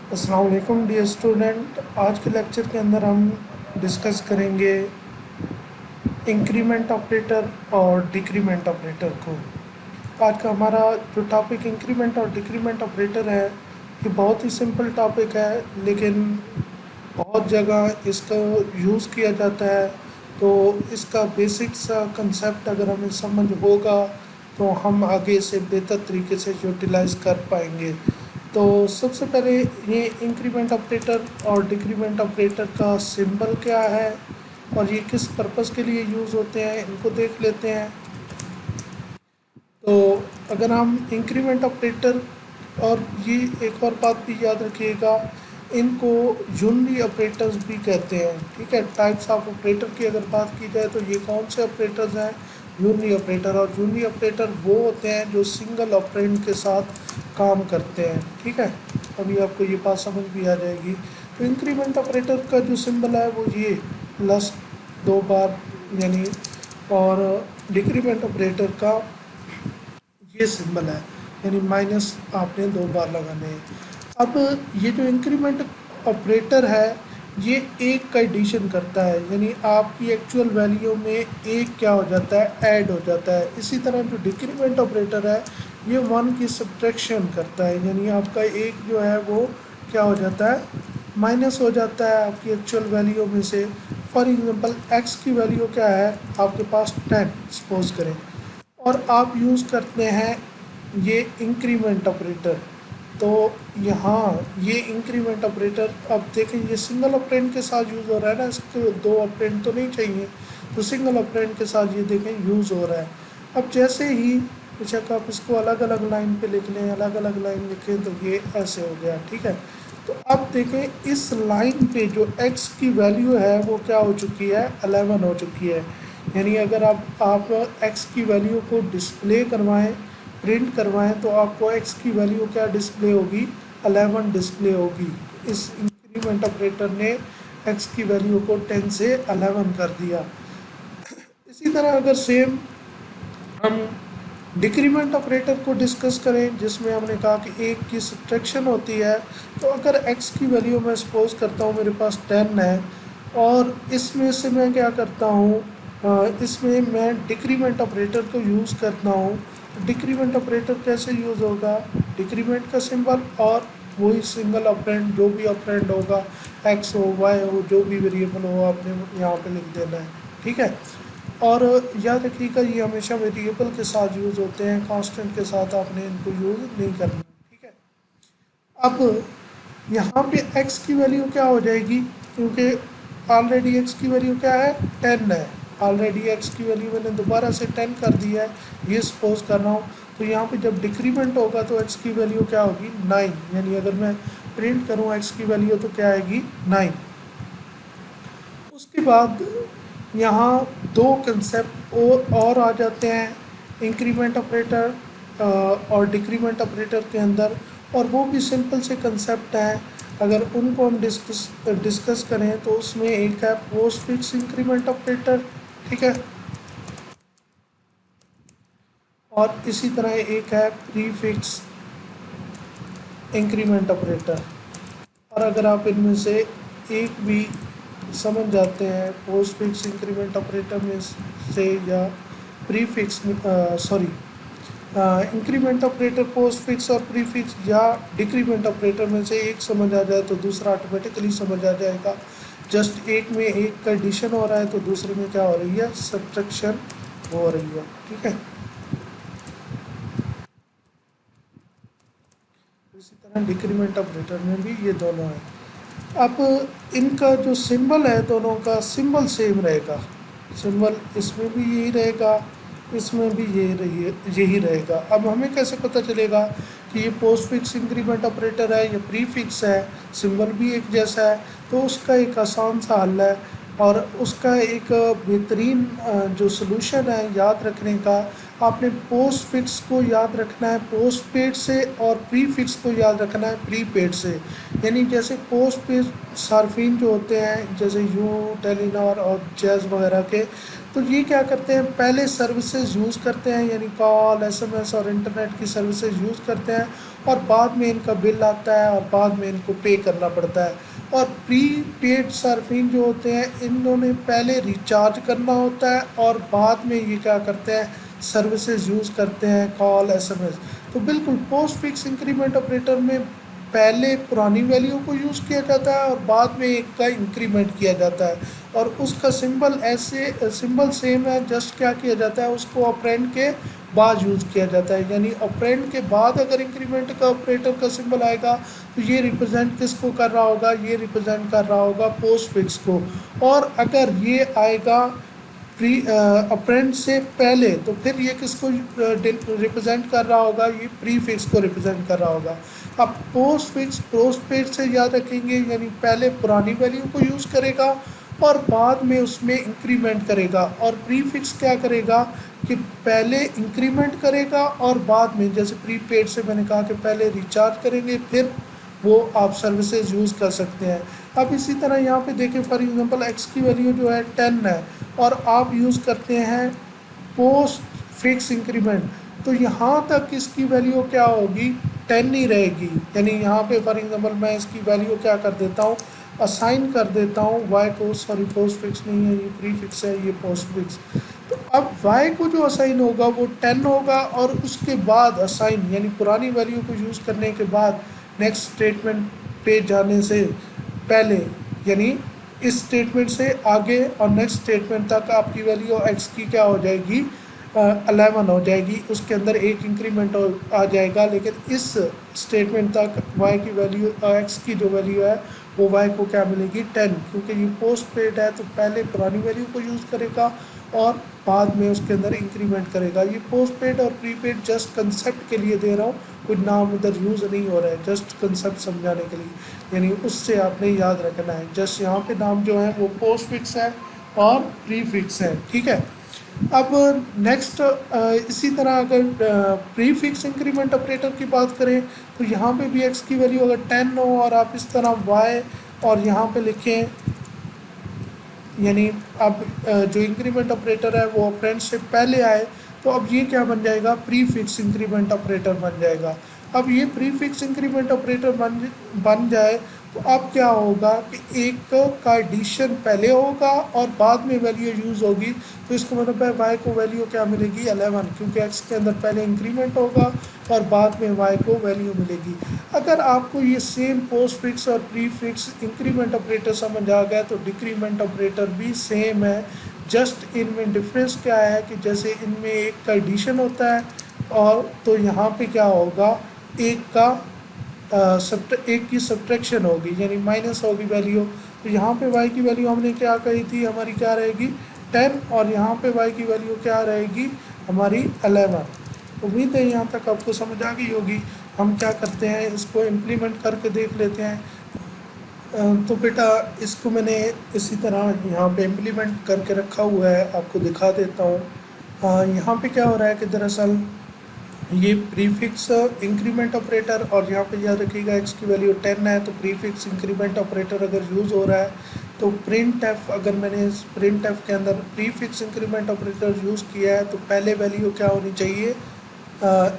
अस्सलाम वालेकुम dear student. आज के लेक्चर के अंदर हम डिस्कस करेंगे इंक्रीमेंट ऑपरेटर और डिक्रीमेंट ऑपरेटर को। आज का हमारा जो टॉपिक इंक्रीमेंट और डिक्रीमेंट ऑपरेटर है, ये बहुत ही सिंपल टॉपिक है, लेकिन बहुत जगह इसका यूज़ किया जाता है। तो इसका बेसिक सा कंसेप्ट अगर हमें समझ होगा तो हम आगे इसे बेहतर तरीके से यूटिलाइज कर पाएंगे। तो सबसे पहले ये इंक्रीमेंट ऑपरेटर और डिक्रीमेंट ऑपरेटर का सिंबल क्या है और ये किस पर्पज़ के लिए यूज़ होते हैं, इनको देख लेते हैं। तो अगर हम इंक्रीमेंट ऑपरेटर, और ये एक और बात भी याद रखिएगा, इनको यूनरी ऑपरेटर्स भी कहते हैं। ठीक है, टाइप्स ऑफ ऑपरेटर की अगर बात की जाए तो ये कौन से ऑपरेटर्स हैं? Unary operator. और यूनरी ऑपरेटर वो होते हैं जो सिंगल ऑपरेंड के साथ काम करते हैं। ठीक है, अभी आपको ये बात समझ भी आ जाएगी। तो इंक्रीमेंट ऑपरेटर का जो सिंबल है वो ये प्लस 2 बार यानी, और डिक्रीमेंट ऑपरेटर का ये सिंबल है यानी माइनस आपने 2 बार लगाने हैं। अब ये जो इंक्रीमेंट ऑपरेटर है ये एक का एडिशन करता है, यानी आपकी एक्चुअल वैल्यू में एक क्या हो जाता है, ऐड हो जाता है। इसी तरह जो डिक्रीमेंट ऑपरेटर है ये 1 की सब्ट्रैक्शन करता है, यानी आपका एक जो है वो क्या हो जाता है, माइनस हो जाता है आपकी एक्चुअल वैल्यू में से। फॉर एग्जांपल एक्स की वैल्यू क्या है आपके पास 10 सपोज करें, और आप यूज़ करते हैं ये इंक्रीमेंट ऑपरेटर। तो यहाँ ये इंक्रीमेंट ऑपरेटर, अब देखें ये सिंगल ऑपरेंड के साथ यूज़ हो रहा है ना, इसको 2 ऑपरेंड तो नहीं चाहिए, तो सिंगल ऑपरेंड के साथ ये देखें यूज़ हो रहा है। अब जैसे ही बेशक आप इसको अलग अलग लाइन पे लिख लें, अलग अलग लाइन लिखें, तो ये ऐसे हो गया। ठीक है, तो अब देखें इस लाइन पे जो x की वैल्यू है वो क्या हो चुकी है, 11 हो चुकी है। यानी अगर आप x की वैल्यू को डिस्प्ले करवाएं, प्रिंट करवाएं, तो आपको x की वैल्यू क्या डिस्प्ले होगी, 11 डिस्प्ले होगी। इस इंक्रीमेंट ऑपरेटर ने x की वैल्यू को 10 से 11 कर दिया। इसी तरह अगर सेम हम डिक्रीमेंट ऑपरेटर को डिस्कस करें, जिसमें हमने कहा कि एक की सब्ट्रैक्शन होती है, तो अगर x की वैल्यू मैं सपोज करता हूँ मेरे पास 10 है, और इसमें से मैं क्या करता हूँ, इसमें मैं डिक्रीमेंट ऑपरेटर को यूज़ करता हूँ। डिक्रीमेंट ऑपरेटर कैसे यूज़ होगा, डिक्रीमेंट का सिंबल और वही सिंगल ऑपरेंड, जो भी ऑपरेंड होगा, x हो y हो, जो भी वेरिएबल हो आपने यहाँ पे लिख देना है। ठीक है, और याद रखिएगा ये हमेशा वेरिएबल के साथ यूज़ होते हैं, कांस्टेंट के साथ आपने इनको यूज़ नहीं करना। ठीक है, अब यहाँ पे x की वैल्यू क्या हो जाएगी, क्योंकि ऑलरेडी x की वैल्यू क्या है, 10 है। ऑलरेडी x की वैल्यू मैंने दोबारा से 10 कर दिया है, ये सपोज कर रहा हूँ। तो यहाँ पे जब डिक्रीमेंट होगा तो x की वैल्यू क्या होगी, 9। यानी अगर मैं प्रिंट करूँ x की वैल्यू तो क्या आएगी, 9। उसके बाद यहाँ दो कंसेप्ट और आ जाते हैं इंक्रीमेंट ऑपरेटर और डिक्रीमेंट ऑपरेटर के अंदर, और वो भी सिंपल से कंसेप्ट हैं। अगर उनको हम डिस्कस करें तो उसमें एक है पोस्ट फिक्स इंक्रीमेंट ऑपरेटर। ठीक है, और इसी तरह एक है प्री फिक्स इंक्रीमेंट ऑपरेटर। और अगर आप इनमें से एक भी समझ जाते हैं पोस्ट फिक्स इंक्रीमेंट ऑपरेटर में से, या pre fix, sorry, increment operator post fix और प्री फिक्स या डिक्रीमेंट ऑपरेटर में से एक समझ आ जाए तो दूसरा ऑटोमेटिकली समझ आ जाएगा। जस्ट एक में एक का एडिशन हो रहा है तो दूसरे में क्या हो रही है, सब्ट्रैक्शन हो रही है। ठीक है, इसी तरह डिक्रीमेंट ऑपरेटर में भी ये दोनों हैं। अब इनका जो सिंबल है, दोनों का सिंबल सेम रहेगा। सिंबल इसमें भी यही रहेगा, इसमें भी यही रहेगा। अब हमें कैसे पता चलेगा कि ये पोस्ट फिक्स इंक्रीमेंट ऑपरेटर है या प्री फिक्स है, सिंबल भी एक जैसा है। तो उसका एक आसान सा हल है, और उसका एक बेहतरीन जो सलूशन है याद रखने का, आपने पोस्ट फिक्स को याद रखना है पोस्ट पेड से, और प्री फिक्स को याद रखना है प्री पेड से। यानी जैसे पोस्ट पेड सार्फिन जो होते हैं, जैसे यू, टेलीनॉर और जैज़ वगैरह के, तो ये क्या करते हैं, पहले सर्विसेज यूज़ करते हैं, यानी कॉल, एसएमएस और इंटरनेट की सर्विसेज यूज़ करते हैं, और बाद में इनका बिल आता है और बाद में इनको पे करना पड़ता है। और प्री पेड सर्फिंग जो होते हैं, इन्होंने पहले रिचार्ज करना होता है और बाद में ये क्या करते हैं, सर्विसेज यूज़ करते हैं, कॉल, एसएमएस। तो बिल्कुल पोस्ट फिक्स इंक्रीमेंट ऑपरेटर में पहले पुरानी वैल्यू को यूज़ किया जाता है और बाद में एक का इंक्रीमेंट किया जाता है, और उसका सिंबल ऐसे सिंबल सेम है, जस्ट क्या किया जाता है, उसको ऑपरेंड के बाद यूज़ किया जाता है। यानी ऑपरेंड के बाद अगर इंक्रीमेंट का ऑपरेटर का सिंबल आएगा तो ये रिप्रेजेंट किसको कर रहा होगा, ये रिप्रेजेंट कर रहा होगा पोस्ट फिक्स को। और अगर ये आएगा प्री अप्रेंट से पहले, तो फिर ये किसको रिप्रेजेंट कर रहा होगा, ये प्री फिक्स को रिप्रेजेंट कर रहा होगा। अब पोस्ट फिक्स पोस्ट पेड से याद रखेंगे, यानी पहले पुरानी वैल्यू को यूज़ करेगा और बाद में उसमें इंक्रीमेंट करेगा। और प्री फिक्स क्या करेगा कि पहले इंक्रीमेंट करेगा और बाद में, जैसे प्रीपेड से मैंने कहा कि पहले रिचार्ज करेंगे फिर वो आप सर्विसेज यूज़ कर सकते हैं। अब इसी तरह यहाँ पे देखें, फॉर एग्जांपल एक्स की वैल्यू जो है 10 है और आप यूज़ करते हैं पोस्ट फिक्स इंक्रीमेंट, तो यहाँ तक इसकी वैल्यू क्या होगी, 10 ही रहेगी। यानी यहाँ पे फॉर एग्जांपल मैं इसकी वैल्यू क्या कर देता हूँ, असाइन कर देता हूँ वाई को, सॉरी पोस्ट फिक्स नहीं है, ये प्री फिक्स है, ये पोस्ट फिक्स। तो अब वाई को जो असाइन होगा वो 10 होगा, और उसके बाद असाइन यानी पुरानी वैल्यू को यूज़ करने के बाद नेक्स्ट स्टेटमेंट पे जाने से पहले, यानी इस स्टेटमेंट से आगे और नेक्स्ट स्टेटमेंट तक आपकी वैल्यू एक्स की क्या हो जाएगी, 11 हो जाएगी। उसके अंदर एक इंक्रीमेंट आ जाएगा, लेकिन इस स्टेटमेंट तक वाई की वैल्यू, एक्स की जो वैल्यू है वो वाई को क्या मिलेगी, 10। क्योंकि ये पोस्ट पेड है तो पहले पुरानी वैल्यू को यूज़ करेगा और बाद में उसके अंदर इंक्रीमेंट करेगा। ये पोस्ट पेड और प्रीपेड जस्ट कंसेप्ट के लिए दे रहा हूँ, कोई नाम इधर यूज़ नहीं हो रहा है, जस्ट कंसेप्ट समझाने के लिए, यानी उससे आपने याद रखना है। जस्ट यहाँ पे नाम जो है वो पोस्ट फिक्स है और प्री फिक्स है, ठीक है। अब नेक्स्ट इसी तरह अगर प्री फिक्स इंक्रीमेंट ऑपरेटर की बात करें, तो यहाँ पे भी एक्स की वैल्यू अगर 10 हो और आप इस तरह वाई और यहाँ पे लिखें, यानी अब जो इंक्रीमेंट ऑपरेटर है वो ऑपरेंड से पहले आए, तो अब ये क्या बन जाएगा, प्री फिक्स इंक्रीमेंट ऑपरेटर बन जाएगा। अब ये प्री फिक्स इंक्रीमेंट ऑपरेटर बन जाए तो अब क्या होगा कि एक का एडिशन पहले होगा और बाद में वैल्यू यूज़ होगी, तो इसका मतलब है वाई को वैल्यू क्या मिलेगी, 11, क्योंकि एक्स के अंदर पहले इंक्रीमेंट होगा और बाद में वाई को वैल्यू मिलेगी। अगर आपको ये सेम पोस्ट फिक्स और प्री फिक्स इंक्रीमेंट ऑपरेटर समझ आ गया तो डिक्रीमेंट ऑपरेटर भी सेम है। जस्ट इनमें डिफरेंस क्या है कि जैसे इनमें एक का एडिशन होता है, और तो यहाँ पे क्या होगा, एक का एक की सब्ट्रैक्शन होगी, यानी माइनस होगी वैल्यू। तो यहाँ पे y की वैल्यू हमने क्या कही थी, हमारी क्या रहेगी, 10, और यहाँ पे y की वैल्यू क्या रहेगी, हमारी 11। उम्मीद है यहाँ तक आपको समझ आ गई होगी। हम क्या करते हैं, इसको इम्प्लीमेंट करके देख लेते हैं। तो बेटा इसको मैंने इसी तरह यहाँ पे इम्प्लीमेंट करके रखा हुआ है, आपको दिखा देता हूँ। यहाँ पे क्या हो रहा है कि दरअसल ये प्रीफिक्स इंक्रीमेंट ऑपरेटर, और यहाँ पे याद रखिएगा एक्स की वैल्यू 10 है, तो प्रीफिक्स इंक्रीमेंट ऑपरेटर अगर यूज़ हो रहा है तो प्रिंट एफ, अगर मैंने इस प्रिंट एफ के अंदर प्रीफिक्स इंक्रीमेंट ऑपरेटर यूज़ किया है तो पहले वैल्यू क्या होनी चाहिए,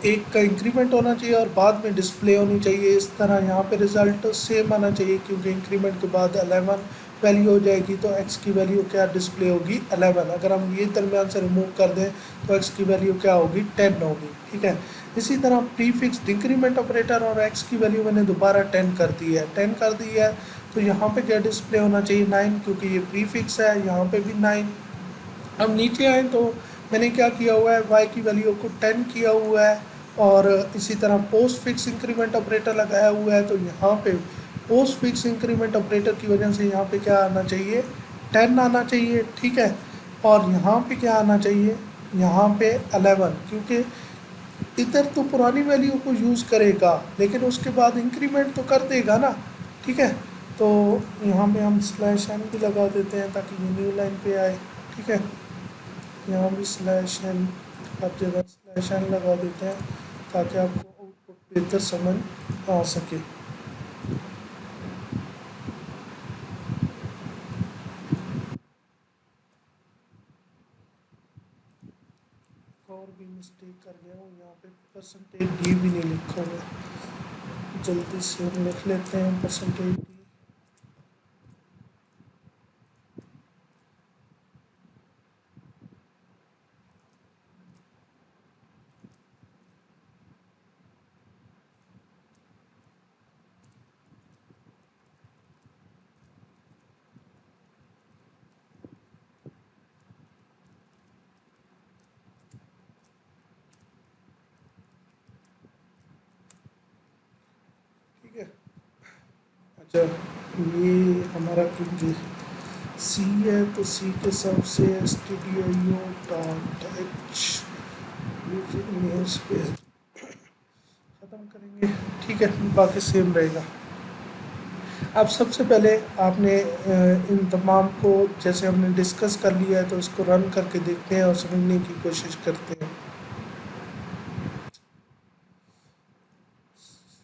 एक का इंक्रीमेंट होना चाहिए और बाद में डिस्प्ले होनी चाहिए। इस तरह यहाँ पे रिजल्ट सेम आना चाहिए, क्योंकि इंक्रीमेंट के बाद 11 वैल्यू हो जाएगी तो एक्स की वैल्यू क्या डिस्प्ले होगी, 11। अगर हम ये दरमियान से रिमूव कर दें तो एक्स की वैल्यू क्या होगी, 10 होगी, ठीक है। इसी तरह प्रीफिक्स डिक्रीमेंट ऑपरेटर और एक्स की वैल्यू मैंने दोबारा 10 कर दी है, 10 कर दी है, तो यहाँ पे क्या डिस्प्ले होना चाहिए, 9, क्योंकि ये प्रीफिक्स है, यहाँ पे भी 9। अब नीचे आए तो मैंने क्या किया हुआ है, y की वैल्यू को 10 किया हुआ है, और इसी तरह पोस्ट फिक्स इंक्रीमेंट ऑपरेटर लगाया हुआ है, तो यहाँ पे पोस्ट फिक्स इंक्रीमेंट ऑपरेटर की वजह से यहाँ पे क्या आना चाहिए, 10 आना चाहिए, ठीक है। और यहाँ पे क्या आना चाहिए, यहाँ पे 11, क्योंकि इधर तो पुरानी वैल्यू को यूज़ करेगा लेकिन उसके बाद इंक्रीमेंट तो कर देगा ना, ठीक है। तो यहाँ पे हम स्लैश एन भी लगा देते हैं ताकि ये न्यू लाइन पे आए, ठीक है। यहाँ भी स्लैश एन, हर जगह स्लैश एन लगा देते हैं ताकि आपको आउटपुट बेहतर समझ आ सके। मिस्टेक कर गया हूँ, यहाँ पे परसेंटेज डी भी नहीं लिखा हुआ। जल्दी से हम लिख लेते हैं परसेंटेज डी। ठीक है। अच्छा, ये हमारा क्योंकि सी है तो सी के हिसाब से studio डॉट एच पे ख़त्म करेंगे। ठीक है, बाकी सेम रहेगा। अब सबसे पहले आपने इन तमाम को जैसे हमने डिस्कस कर लिया है तो इसको रन करके देखते हैं और समझने की कोशिश करते हैं।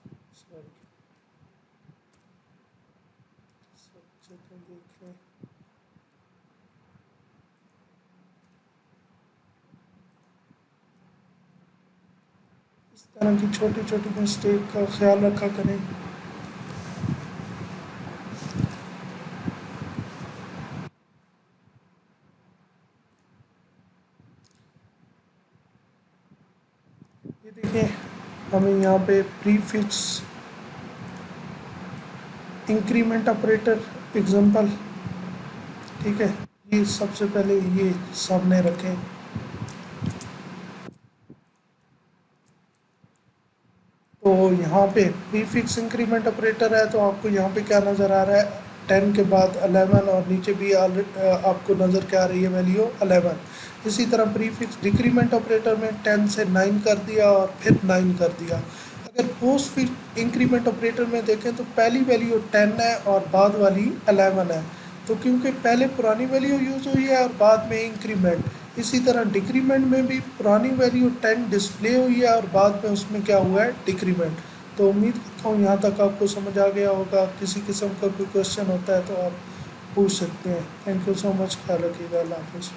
सॉरी, सब जगह देख लें। इस तरह की छोटी छोटी मिस्टेक का ख्याल रखा करें। ये देखिए, हमें यहाँ पे प्रीफिक्स इंक्रीमेंट ऑपरेटर एग्जांपल, ठीक है, ये सबसे पहले ये सामने रखें। तो यहाँ पे प्रीफिक्स इंक्रीमेंट ऑपरेटर है तो आपको यहाँ पे क्या नज़र आ रहा है, 10 के बाद 11 और नीचे भी आपको नज़र क्या आ रही है, वैल्यू 11। इसी तरह प्रीफिक्स डिक्रीमेंट ऑपरेटर में 10 से 9 कर दिया और फिर 9 कर दिया। अगर पोस्ट फिर इंक्रीमेंट ऑपरेटर में देखें तो पहली वैल्यू 10 है और बाद वाली 11 है। तो क्योंकि पहले पुरानी वैल्यू यूज़ हुई है और बाद में इंक्रीमेंट, इसी तरह डिक्रीमेंट में भी पुरानी वैल्यू 10 डिस्प्ले हुई है और बाद में उसमें क्या हुआ है, डिक्रीमेंट। तो उम्मीद करता हूँ यहाँ तक आपको समझ आ गया होगा। किसी किस्म का कोई क्वेश्चन होता है तो आप पूछ सकते हैं। थैंक यू सो मच, ख्याल रखिएगा, अल्लाह हाफिज़।